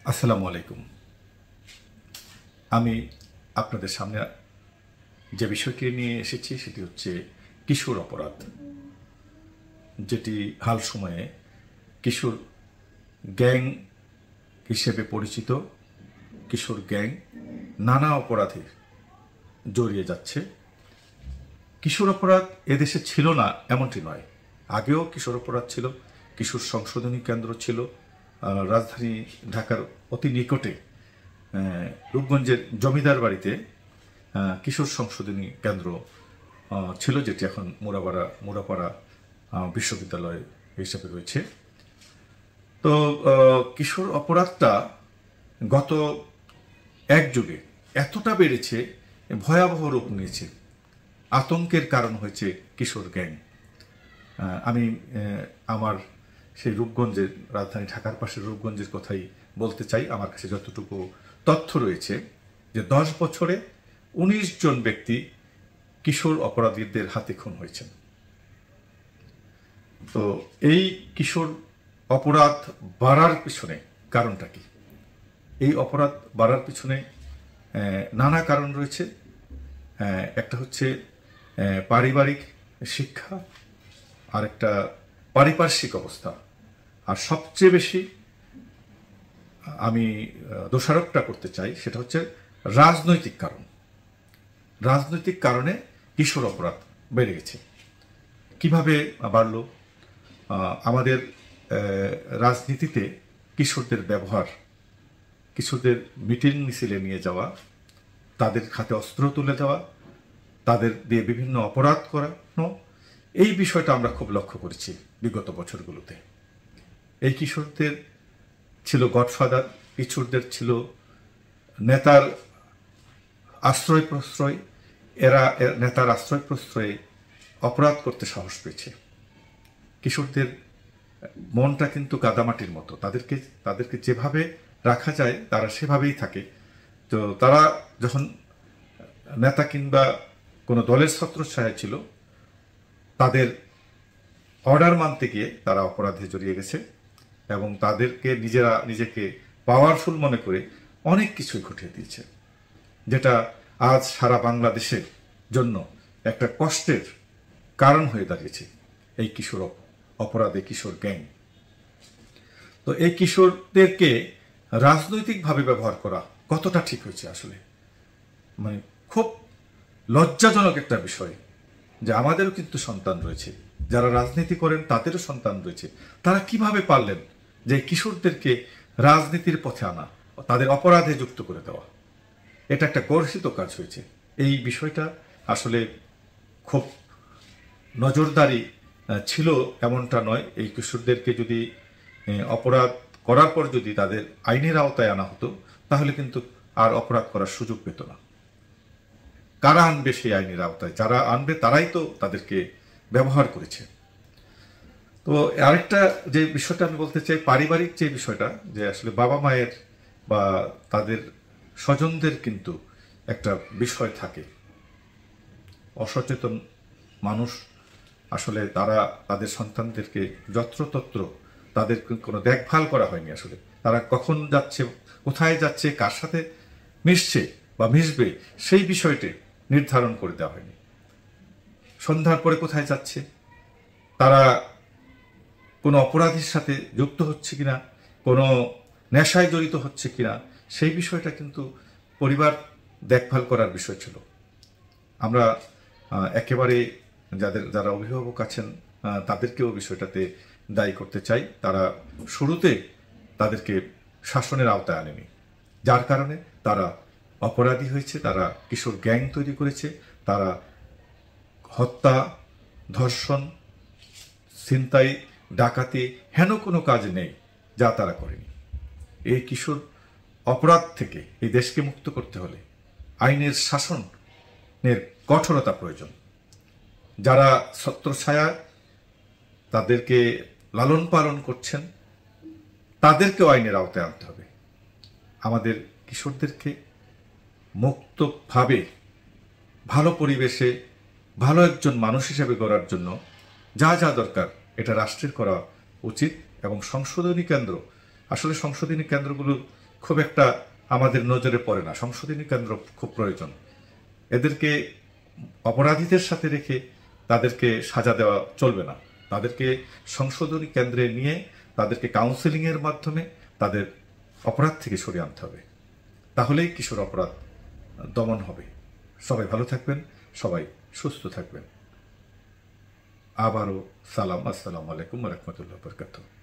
আসসালামু আলাইকুম। আমি আপনাদের সামনে যে বিষয়টি নিয়ে এসেছি সেটি হচ্ছে কিশোর অপরাধ, যেটি হাল সময়ে কিশোর গ্যাং হিসেবে পরিচিত। কিশোর গ্যাং নানা অপরাধে জড়িয়ে যাচ্ছে। কিশোর অপরাধ এদেশে ছিল না এমনটি নয়, আগেও কিশোর অপরাধ ছিল, কিশোর সংশোধনী কেন্দ্র ছিল। রাজধানী ঢাকার অতি নিকটে রূপগঞ্জের জমিদার বাড়িতে কিশোর সংশোধনী কেন্দ্র ছিল, যেটি এখন মুড়াপাড়া বিশ্ববিদ্যালয় হিসেবে রয়েছে। তো কিশোর অপরাধটা গত এক যুগে এতটা বেড়েছে, ভয়াবহ রূপ নিয়েছে, আতঙ্কের কারণ হয়েছে কিশোর গ্যাং। আমি আমার সেই রূপগঞ্জের, রাজধানী ঢাকার পাশের রূপগঞ্জের কথাই বলতে চাই। আমার কাছে যতটুকু তথ্য রয়েছে যে 10 বছরে 19 জন ব্যক্তি কিশোর অপরাধীদের হাতে খুন হয়েছেন। তো এই কিশোর অপরাধ বাড়ার পিছনে কারণটা কি? এই অপরাধ বাড়ার পিছনে নানা কারণ রয়েছে। একটা হচ্ছে পারিবারিক শিক্ষা, আর একটা পারিপার্শ্বিক অবস্থা, আর সবচেয়ে বেশি আমি দোষারোপটা করতে চাই সেটা হচ্ছে রাজনৈতিক কারণ। রাজনৈতিক কারণে কিশোর অপরাধ বেড়ে গেছে। কিভাবে বাড়লো? আমাদের রাজনীতিতে কিশোরদের ব্যবহার, কিশোরদের মিটিং মিছিলে নিয়ে যাওয়া, তাদের হাতে অস্ত্র তুলে দেওয়া, তাদের দিয়ে বিভিন্ন অপরাধ করানো, এই বিষয়টা আমরা খুব লক্ষ্য করেছি বিগত বছরগুলোতে। এই কিশোরদের ছিল গডফাদার, কিশোরদের ছিল নেতার আশ্রয় প্রশ্রয়। এরা নেতার আশ্রয় প্রশ্রয়ে অপরাধ করতে সাহস পেয়েছে। কিশোরদের মনটা কিন্তু কাদামাটির মতো, তাদেরকে যেভাবে রাখা যায় তারা সেভাবেই থাকে। তো তারা যখন নেতা কিংবা কোনো দলের ছত্রছায়ায় ছিল, তাদের অর্ডার মানতে গিয়ে তারা অপরাধে জড়িয়ে গেছে এবং তাদেরকে নিজেকে পাওয়ারফুল মনে করে অনেক কিছুই ঘটিয়ে দিয়েছে, যেটা আজ সারা বাংলাদেশের জন্য একটা কষ্টের কারণ হয়ে দাঁড়িয়েছে এই কিশোর অপরাধে, কিশোর গ্যাং। তো এই কিশোরদেরকে রাজনৈতিকভাবে ব্যবহার করা কতটা ঠিক হয়েছে আসলে? মানে খুব লজ্জাজনক একটা বিষয় যে আমাদেরও কিন্তু সন্তান রয়েছে, যারা রাজনীতি করেন তাদেরও সন্তান রয়েছে। তারা কিভাবে পারলেন যে কিশোরদেরকে রাজনীতির পথে আনা, তাদের অপরাধে যুক্ত করে দেওয়া? এটা একটা গর্হিত কাজ হয়েছে। এই বিষয়টা আসলে খুব নজরদারি ছিল এমনটা নয়। এই কিশোরদেরকে যদি অপরাধ করার পর যদি তাদের আইনের আওতায় আনা হতো, তাহলে কিন্তু আর অপরাধ করার সুযোগ পেত না। কারা আনবে সেই আইনের আওতায়? যারা আনবে তারাই তো তাদেরকে ব্যবহার করেছে। তো আরেকটা যে বিষয়টা আমি বলতে চাই, পারিবারিক যে বিষয়টা, যে আসলে বাবা মায়ের বা তাদের স্বজনদের কিন্তু একটা বিষয় থাকে। অসচেতন মানুষ আসলে তারা তাদের সন্তানদেরকে যত্রতত্র তাদের কোনো দেখভাল করা হয়নি। আসলে তারা কখন যাচ্ছে, কোথায় যাচ্ছে, কার সাথে মিশছে বা মিশবে, সেই বিষয়টি নির্ধারণ করে দেওয়া হয়নি। সন্ধ্যার পরে কোথায় যাচ্ছে, তারা কোনো অপরাধীর সাথে যুক্ত হচ্ছে কিনা, কোনো নেশায় জড়িত হচ্ছে কিনা, সেই বিষয়টা কিন্তু পরিবার দেখভাল করার বিষয় ছিল। আমরা একেবারে যারা অভিভাবক আছেন তাদেরকেও বিষয়টাতে দায়ী করতে চাই। তারা শুরুতে তাদেরকে শাসনের আওতায় আনেনি, যার কারণে তারা অপরাধী হয়েছে। তারা কিশোর গ্যাং তৈরি করেছে। তারা হত্যা, ধর্ষণ, ছিনতাই, ডাকাতি, হেন কোনো কাজ নেই যা তারা করেনি। এই কিশোর অপরাধ থেকে এই দেশকে মুক্ত করতে হলে আইনের শাসনের কঠোরতা প্রয়োজন। যারা ছত্রছায়া তাদেরকে লালন পালন করছেন, তাদেরকেও আইনের আওতায় আনতে হবে। আমাদের কিশোরদেরকে মুক্তভাবে ভালো পরিবেশে ভালো একজন মানুষ হিসেবে গড়ার জন্য যা যা দরকার এটা রাষ্ট্রের করা উচিত। এবং সংশোধনী কেন্দ্র, আসলে সংশোধনী কেন্দ্রগুলো খুব একটা আমাদের নজরে পড়ে না। সংশোধনী কেন্দ্র খুব প্রয়োজন। এদেরকে অপরাধীদের সাথে রেখে তাদেরকে সাজা দেওয়া চলবে না। তাদেরকে সংশোধনী কেন্দ্রে নিয়ে তাদেরকে কাউন্সেলিংয়ের মাধ্যমে তাদের অপরাধ থেকে সরিয়ে আনতে হবে। তাহলেই কিশোর অপরাধ দমন হবে। সবাই ভালো থাকবেন, সবাই সুস্থ থাকবেন। আবারও সালাম, আসসালামু আলাইকুম ওয়া রাহমাতুল্লাহি ওয়া বারাকাতুহু।